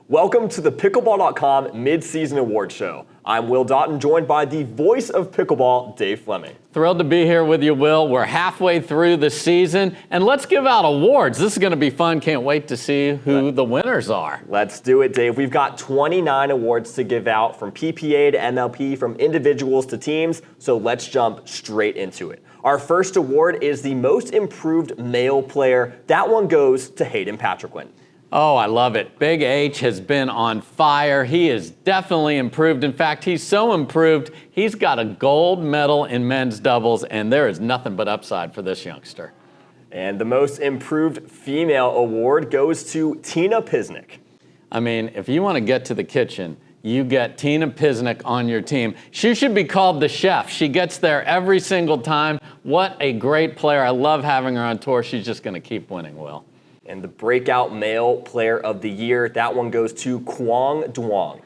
Welcome to the Pickleball.com Mid-Season Award Show. I'm Will Daughton, joined by the voice of pickleball, Dave Fleming. Thrilled to be here with you, Will. We're halfway through the season, and let's give out awards. This is going to be fun. Can't wait to see who the winners are. Let's do it, Dave. We've got 29 awards to give out, from PPA to MLP, from individuals to teams, so let's jump straight into it. Our first award is the Most Improved Male Player. That one goes to Hayden Patriquin. Oh, I love it. Big H has been on fire. He is definitely improved. In fact, he's so improved, he's got a gold medal in men's doubles, and there is nothing but upside for this youngster. And the Most Improved Female Award goes to Tina Pisnik. I mean, if you want to get to the kitchen, you get Tina Pisnik on your team. She should be called the chef. She gets there every single time. What a great player. I love having her on tour. She's just going to keep winning, Will. And the Breakout Male Player of the Year, that one goes to Quang Duong.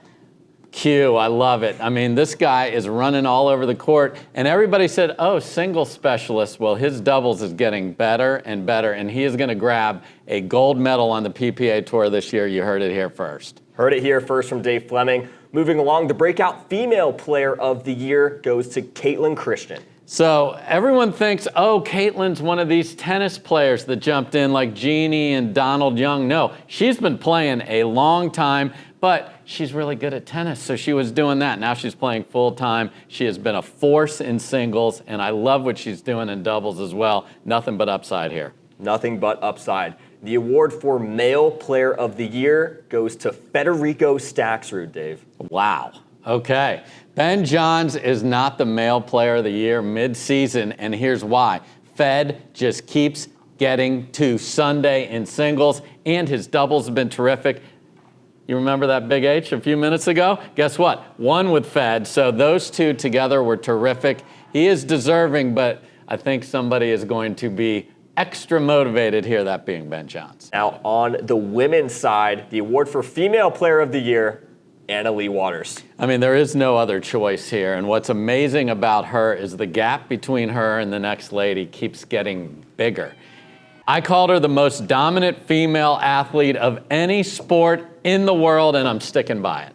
Q, I love it. I mean, this guy is running all over the court, and everybody said, oh, single specialist. Well, his doubles is getting better and better, and he is going to grab a gold medal on the PPA Tour this year. You heard it here first. Heard it here first from Dave Fleming. Moving along, the Breakout Female Player of the Year goes to Caitlin Christian. So everyone thinks, oh, Caitlin's one of these tennis players that jumped in like Jeannie and Donald Young. No, she's been playing a long time, but she's really good at tennis, so she was doing that. Now she's playing full time. She has been a force in singles, and I love what she's doing in doubles as well. Nothing but upside here. Nothing but upside. The award for Male Player of the Year goes to Federico Staxrud, Dave. Wow. Okay. Ben Johns is not the Male Player of the Year mid-season, and here's why. Fed just keeps getting to Sunday in singles, and his doubles have been terrific. You remember that Big H a few minutes ago? Guess what? Won with Fed, so those two together were terrific. He is deserving, but I think somebody is going to be extra motivated here, that being Ben Johns. Now, on the women's side, the award for Female Player of the Year, Anna Leigh Waters. I mean, there is no other choice here, and what's amazing about her is the gap between her and the next lady keeps getting bigger. I called her the most dominant female athlete of any sport in the world, and I'm sticking by it.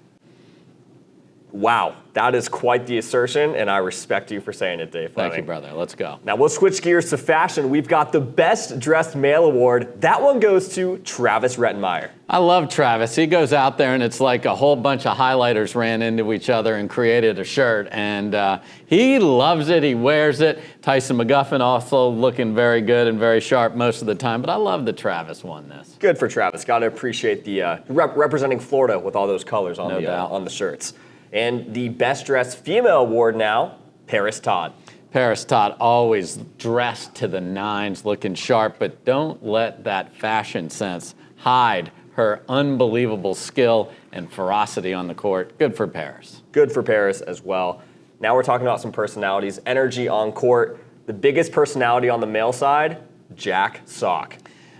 Wow, that is quite the assertion, and I respect you for saying it, Dave Fleming. Thank you, brother. Let's go. Now we'll switch gears to fashion. We've got the Best Dressed Male Award. That one goes to Travis Rettenmeyer. I love Travis. He goes out there and it's like a whole bunch of highlighters ran into each other and created a shirt, and he loves it. He wears it. Tyson McGuffin also looking very good and very sharp most of the time, but I love that Travis won this. Good for Travis. Got to appreciate the representing Florida with all those colors on on the shirts. And the Best Dressed Female Award now, Paris Todd. Paris Todd always dressed to the nines, looking sharp, but don't let that fashion sense hide her unbelievable skill and ferocity on the court. Good for Paris. Good for Paris as well. Now we're talking about some personalities. Energy on court. The biggest personality on the male side, Jack Sock.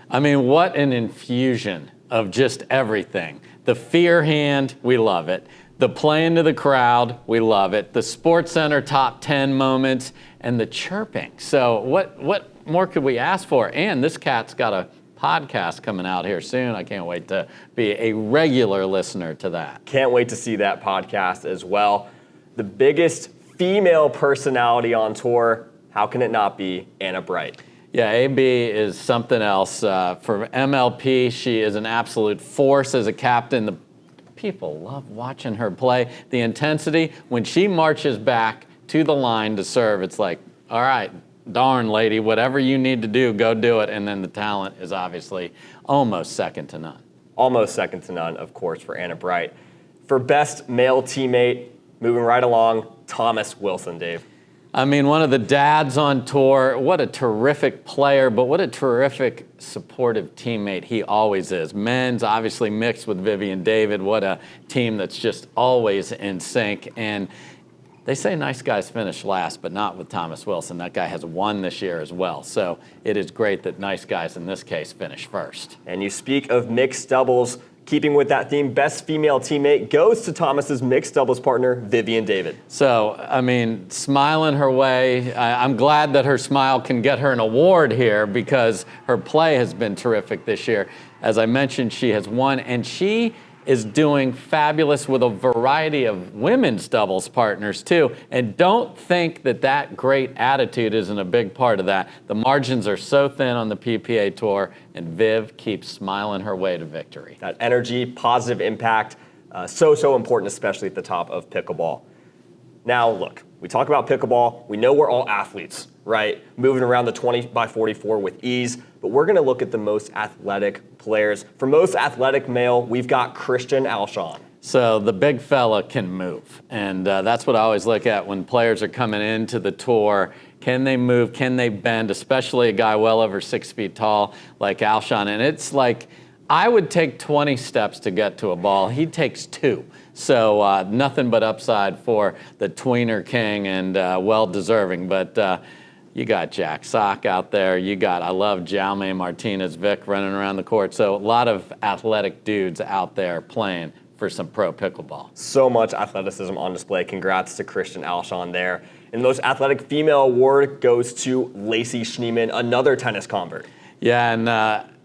I mean, what an infusion of just everything. The fear hand, we love it. The play into the crowd, we love it. The Sports Center top 10 moments, and the chirping. So what more could we ask for? And this cat's got a podcast coming out here soon. I can't wait to be a regular listener to that. Can't wait to see that podcast as well. The biggest female personality on tour, how can it not be Anna Bright? Yeah, AB is something else. For MLP, she is an absolute force as a captain. People love watching her play. The intensity, when she marches back to the line to serve, it's like, all right, darn lady, whatever you need to do, go do it. And then the talent is obviously almost second to none. Almost second to none, of course, for Anna Bright. For best male teammate, moving right along, Thomas Wilson, Dave. I mean, one of the dads on tour, what a terrific player, but what a terrific supportive teammate he always is. Men's obviously mixed with Vivian David. What a team that's just always in sync. And they say nice guys finish last, but not with Thomas Wilson. That guy has won this year as well. So it is great that nice guys in this case finish first. And you speak of mixed doubles. Keeping with that theme, best female teammate goes to Thomas's mixed doubles partner, Vivian David. So, I mean, smiling her way. I'm glad that her smile can get her an award here because her play has been terrific this year. As I mentioned, she has won, and she is doing fabulous with a variety of women's doubles partners too. And don't think that that great attitude isn't a big part of that. The margins are so thin on the PPA Tour, and Viv keeps smiling her way to victory. That energy, positive impact, so important, especially at the top of pickleball. Now, look, we talk about pickleball. We know we're all athletes, right? Moving around the 20x44 with ease, but we're going to look at the most athletic players. For most athletic male, we've got Christian Alshon. So the big fella can move, and that's what I always look at when players are coming into the tour. Can they move? Can they bend? Especially a guy well over 6 feet tall like Alshon. And it's like, I would take 20 steps to get to a ball. He takes 2. So nothing but upside for the tweener king, and well-deserving. But you got Jack Sock out there. You got, I love Jaume Martinez Vic running around the court. So a lot of athletic dudes out there playing for some pro pickleball. So much athleticism on display. Congrats to Christian Alshon there. And the most athletic female award goes to Lacey Schneemann, another tennis convert. Yeah, and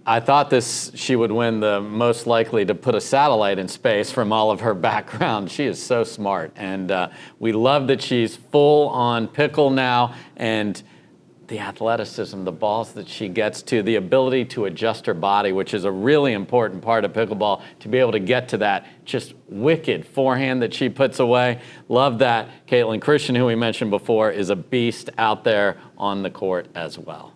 I thought she would win the most likely to put a satellite in space from all of her background. She is so smart, and we love that she's full on pickle now, and the athleticism, the balls that she gets to, the ability to adjust her body, which is a really important part of pickleball, to be able to get to that just wicked forehand that she puts away. Love that. Caitlin Christian, who we mentioned before, is a beast out there on the court as well.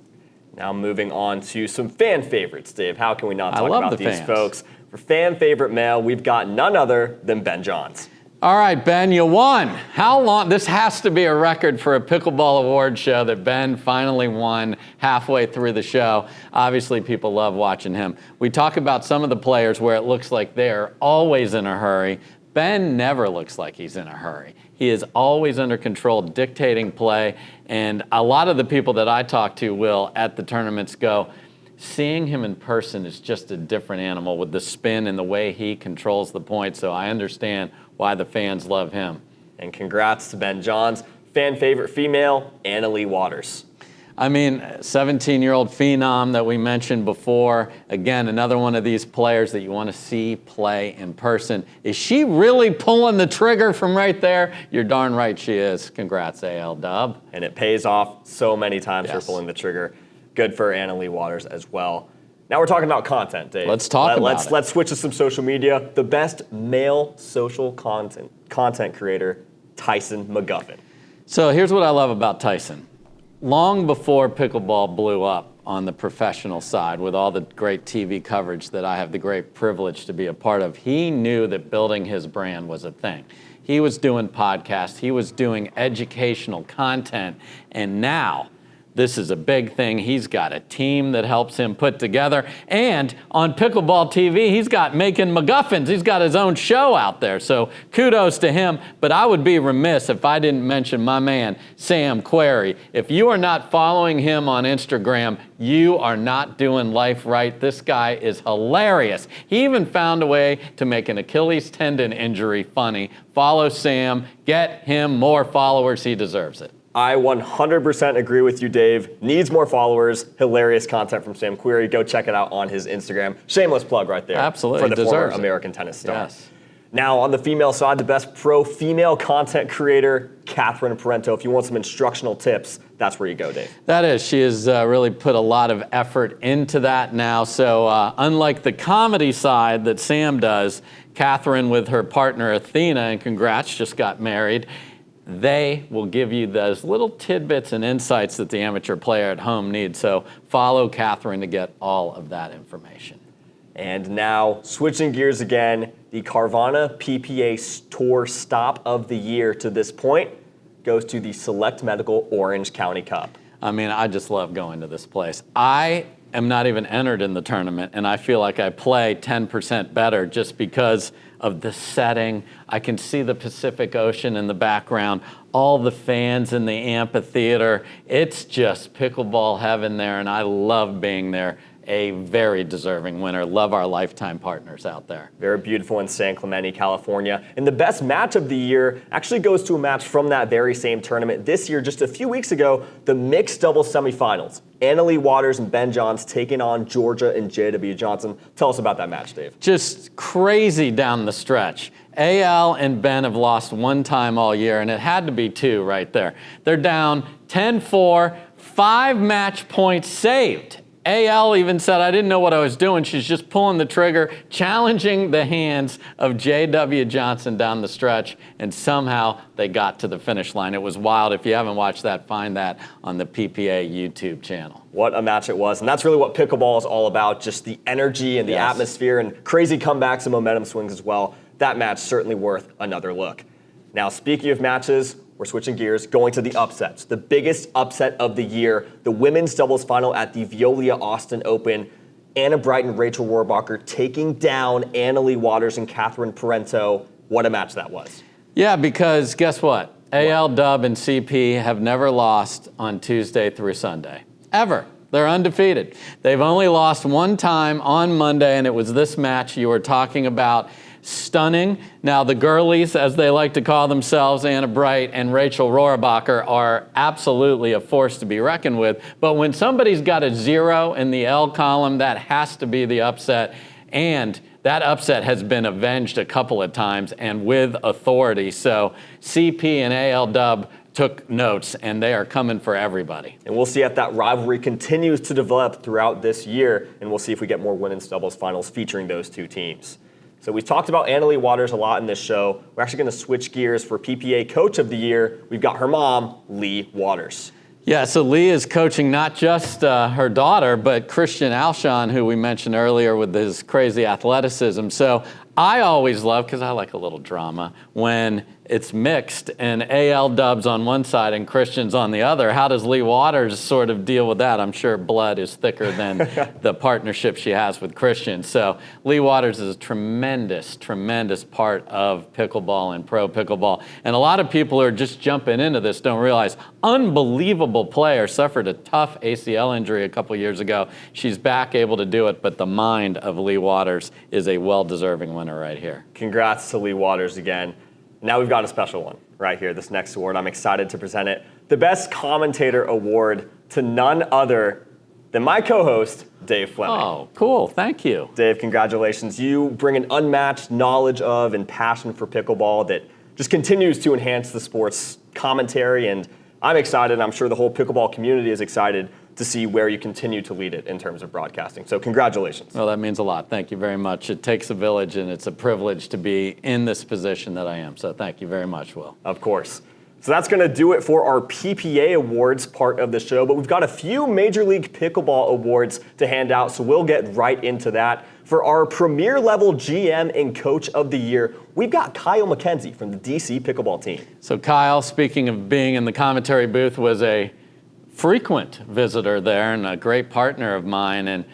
Now moving on to some fan favorites, Dave. How can we not talk about these fans. folks? For fan favorite male, we've got none other than Ben Johns. All right, Ben, you won. How long? This has to be a record for a pickleball award show that Ben finally won halfway through the show. Obviously, people love watching him. We talk about some of the players where it looks like they're always in a hurry. Ben never looks like he's in a hurry. He is always under control, dictating play. And a lot of the people that I talk to, Will, at the tournaments go, seeing him in person is just a different animal with the spin and the way he controls the point. So I understand why the fans love him. And congrats to Ben Johns. Fan favorite female, Anna-Leigh Waters. I mean, 17-year-old phenom that we mentioned before. Again, another one of these players that you want to see play in person. Is she really pulling the trigger from right there? You're darn right she is. Congrats, AL Dub. And it pays off so many times for Yes. pulling the trigger. Good for Anna-Leigh Waters as well. Now we're talking about content, Dave. Let's talk about it. Let's switch to some social media. The best male social content creator, Tyson McGuffin. So here's what I love about Tyson. Long before pickleball blew up on the professional side with all the great TV coverage that I have the great privilege to be a part of, he knew that building his brand was a thing. He was doing podcasts, he was doing educational content, and now this is a big thing. He's got a team that helps him put together. And on Pickleball TV, he's got Making MacGuffins. He's got his own show out there. So kudos to him. But I would be remiss if I didn't mention my man, Sam Querrey. If you are not following him on Instagram, you are not doing life right. This guy is hilarious. He even found a way to make an Achilles tendon injury funny. Follow Sam. Get him more followers. He deserves it. I 100% agree with you, Dave. Needs more followers. Hilarious content from Sam Querrey. Go check it out on his Instagram. Shameless plug right there. Absolutely. For the former Deserves it. American tennis star. Yes. Now, on the female side, the best pro female content creator, Catherine Parento. If you want some instructional tips, that's where you go, Dave. That is. She has really put a lot of effort into that now. So unlike the comedy side that Sam does, Catherine with her partner Athena, and congrats, just got married, they will give you those little tidbits and insights that the amateur player at home needs. So follow Catherine to get all of that information. And now, switching gears again, the Carvana PPA Tour Stop of the Year to this point goes to the Select Medical Orange County Cup. I mean, I just love going to this place. I am not even entered in the tournament, and I feel like I play 10% better just because of the setting. I can see the Pacific Ocean in the background, all the fans in the amphitheater. It's just pickleball heaven there, and I love being there a very deserving winner. Love our lifetime partners out there. Very beautiful in San Clemente, California. And the best match of the year actually goes to a match from that very same tournament. This year, just a few weeks ago, the mixed doubles semifinals. Annalie Waters and Ben Johns taking on Georgia and J.W. Johnson. Tell us about that match, Dave. Just crazy down the stretch. AL and Ben have lost one time all year, and it had to be two right there. They're down 10-4, 5 match points saved. AL even said, I didn't know what I was doing. She's just pulling the trigger, challenging the hands of J.W. Johnson down the stretch, and somehow they got to the finish line. It was wild. If you haven't watched that, find that on the PPA YouTube channel. What a match it was. And that's really what pickleball is all about, just the energy and the atmosphere and crazy comebacks and momentum swings as well. That match certainly worth another look. Now, speaking of matches, we're switching gears, going to the upsets. The biggest upset of the year, the women's doubles final at the Veolia Austin Open. Anna Bright and Rachel Rohrbacher taking down Annalie Waters and Catherine Parento. What a match that was. Yeah, because guess what? AL, Dub, and CP have never lost on Tuesday through Sunday. Ever. They're undefeated. They've only lost one time on Monday, and it was this match you were talking about. Stunning. Now, the girlies, as they like to call themselves, Anna Bright and Rachel Rohrbacher, are absolutely a force to be reckoned with. But when somebody's got a 0 in the L column, that has to be the upset. And that upset has been avenged a couple of times and with authority. So CP and AL Dub took notes, and they are coming for everybody. And we'll see if that rivalry continues to develop throughout this year, and we'll see if we get more women's doubles finals featuring those two teams. So we've talked about Annalie Waters a lot in this show. We're actually going to switch gears for PPA Coach of the Year. We've got her mom, Lee Waters. Yeah, so Lee is coaching not just her daughter, but Christian Alshon, who we mentioned earlier with his crazy athleticism. So I always love, because I like a little drama, when it's mixed and AL Dubs on one side and Christian's on the other. How does Lee Waters sort of deal with that? I'm sure blood is thicker than the partnership she has with Christian. So Lee Waters is a tremendous, tremendous part of pickleball and pro pickleball. And a lot of people who are just jumping into this don't realize, unbelievable player, suffered a tough ACL injury a couple years ago. She's back, able to do it, but the mind of Lee Waters is a well-deserving winner right here. Congrats to Lee Waters again. Now we've got a special one right here, this next award. I'm excited to present it. The Best Commentator Award to none other than my co-host, Dave Fleming. Oh, cool. Thank you. Dave, congratulations. You bring an unmatched knowledge of and passion for pickleball that just continues to enhance the sport's commentary, and I'm excited, and I'm sure the whole pickleball community is excited to see where you continue to lead it in terms of broadcasting. So congratulations. Well, that means a lot. Thank you very much. It takes a village, and it's a privilege to be in this position that I am. So thank you very much, Will. Of course. So that's going to do it for our PPA Awards part of the show, but we've got a few Major League Pickleball Awards to hand out, so we'll get right into that. For our Premier Level GM and Coach of the Year, we've got Kyle McKenzie from the DC Pickleball team. So Kyle, speaking of being in the commentary booth, was a frequent visitor there and a great partner of mine. And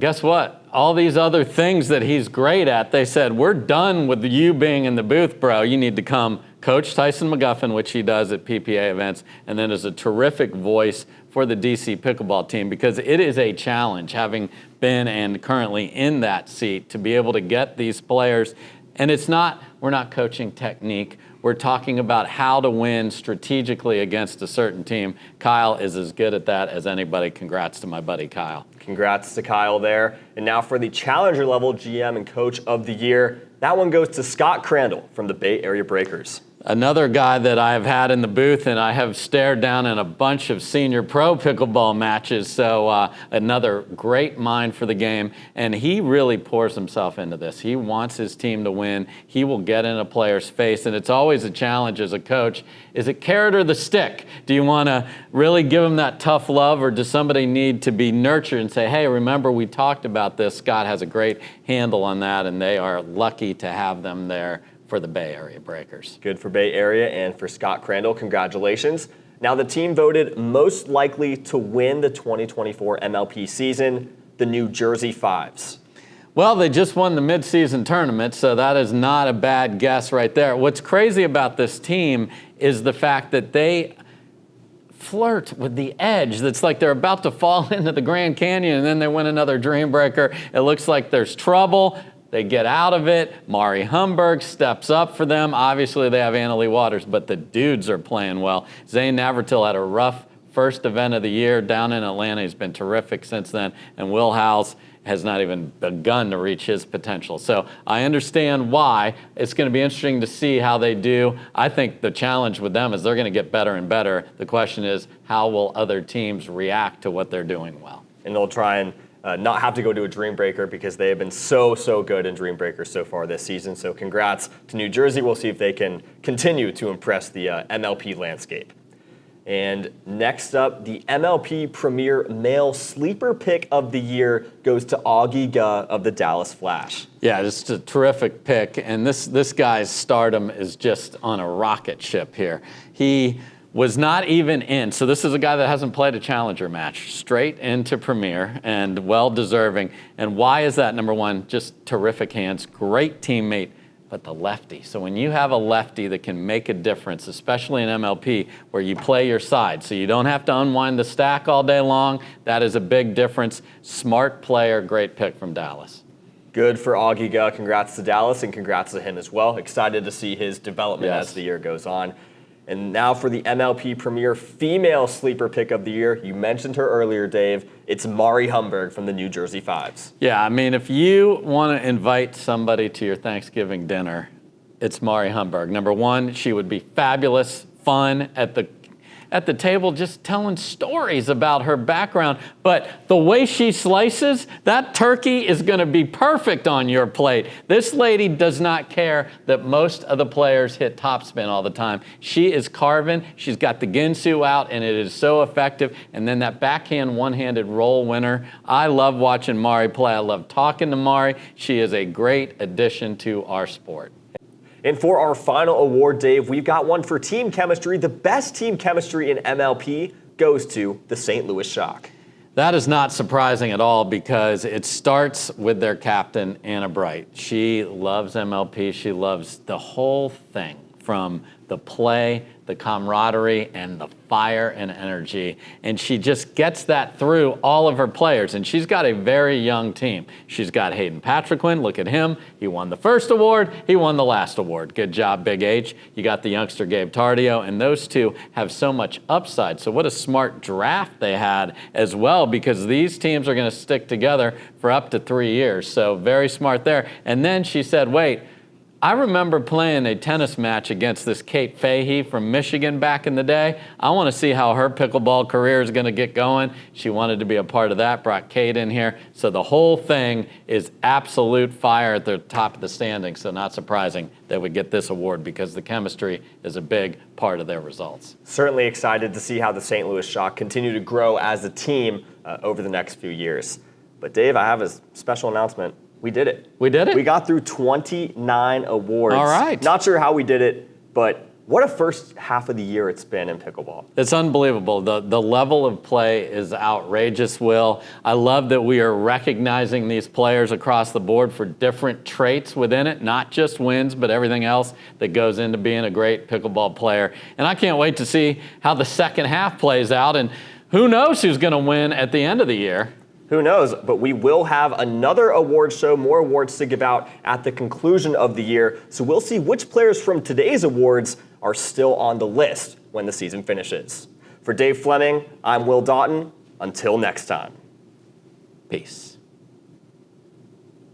guess what? All these other things that he's great at, they said, we're done with you being in the booth, bro. You need to come coach Tyson McGuffin, which he does at PPA events, and then as a terrific voice for the DC pickleball team, because it is a challenge, having been and currently in that seat, to be able to get these players. And it's not, we're not coaching technique. We're talking about how to win strategically against a certain team. Kyle is as good at that as anybody. Congrats to my buddy Kyle. Congrats to Kyle there. And now for the Challenger Level GM and Coach of the Year, that one goes to Scott Crandall from the Bay Area Breakers. Another guy that I've had in the booth, and I have stared down in a bunch of senior pro pickleball matches, so another great mind for the game, and he really pours himself into this. He wants his team to win. He will get in a player's face, and it's always a challenge as a coach. Is it carrot or the stick? Do you want to really give him that tough love, or does somebody need to be nurtured and say, hey, remember we talked about this? Scott has a great handle on that, and they are lucky to have them there for the Bay Area Breakers. Good for Bay Area and for Scott Crandall. Congratulations. Now the team voted most likely to win the 2024 MLP season, the New Jersey Fives. Well, they just won the midseason tournament, so that is not a bad guess right there. What's crazy about this team is the fact that they flirt with the edge that's like they're about to fall into the Grand Canyon and then they win another Dream Breaker. It looks like there's trouble. They get out of it. Mari Humberg steps up for them. Obviously, they have Annalie Waters, but the dudes are playing well. Zane Navratil had a rough first event of the year down in Atlanta. He's been terrific since then. And Will Howes has not even begun to reach his potential. So I understand why. It's going to be interesting to see how they do. I think the challenge with them is they're going to get better and better. The question is, how will other teams react to what they're doing well? And they'll try and not have to go to a Dream Breaker because they have been so good in Dream Breakers so far this season. So congrats to New Jersey. We'll see if they can continue to impress the MLP landscape. And next up, the MLP Premier Male Sleeper Pick of the Year goes to Augie Guh of the Dallas Flash. Yeah, just a terrific pick. And this guy's stardom is just on a rocket ship here. He was not even in. So this is a guy that hasn't played a challenger match. Straight into Premier and well-deserving. And why is that? Number one, just terrific hands, great teammate, but the lefty. So when you have a lefty that can make a difference, especially in MLP, where you play your side, so you don't have to unwind the stack all day long, that is a big difference. Smart player, great pick from Dallas. Good for Augie Guh. Congrats to Dallas and congrats to him as well. Excited to see his development as the year goes on. And now for the MLP Premier Female Sleeper Pick of the Year. You mentioned her earlier, Dave. It's Mari Humberg from the New Jersey Fives. Yeah, I mean, if you want to invite somebody to your Thanksgiving dinner, it's Mari Humberg. Number one, she would be fabulous, fun at the table, just telling stories about her background. But the way she slices, that turkey is going to be perfect on your plate. This lady does not care that most of the players hit topspin all the time. She is carving. She's got the Ginsu out, and it is so effective. And then that backhand one-handed roll winner. I love watching Mari play. I love talking to Mari. She is a great addition to our sport. And for our final award, Dave, we've got one for team chemistry. The best team chemistry in MLP goes to the St. Louis Shock. That is not surprising at all because it starts with their captain, Anna Bright. She loves MLP. She loves the whole thing, from the play, the camaraderie, and the fire and energy. And she just gets that through all of her players. And she's got a very young team. She's got Hayden Patriquin. Look at him. He won the first award. He won the last award. Good job, Big H. You got the youngster Gabe Tardio. And those two have so much upside. So what a smart draft they had as well, because these teams are going to stick together for up to 3 years. So very smart there. And then she said, wait, I remember playing a tennis match against this Kate Fahey from Michigan back in the day. I want to see how her pickleball career is going to get going. She wanted to be a part of that, brought Kate in here. So the whole thing is absolute fire at the top of the standings. So not surprising they would get this award because the chemistry is a big part of their results. Certainly excited to see how the St. Louis Shock continue to grow as a team over the next few years. But Dave, I have a special announcement. We did it. We did it? We got through 29 awards. All right. Not sure how we did it, but what a first half of the year it's been in pickleball. It's unbelievable. The level of play is outrageous, Will. I love that we are recognizing these players across the board for different traits within it, not just wins, but everything else that goes into being a great pickleball player. And I can't wait to see how the second half plays out, and who knows who's going to win at the end of the year. Who knows, but we will have another award show, more awards to give out at the conclusion of the year. So we'll see which players from today's awards are still on the list when the season finishes. For Dave Fleming, I'm Will Daughton. Until next time. Peace.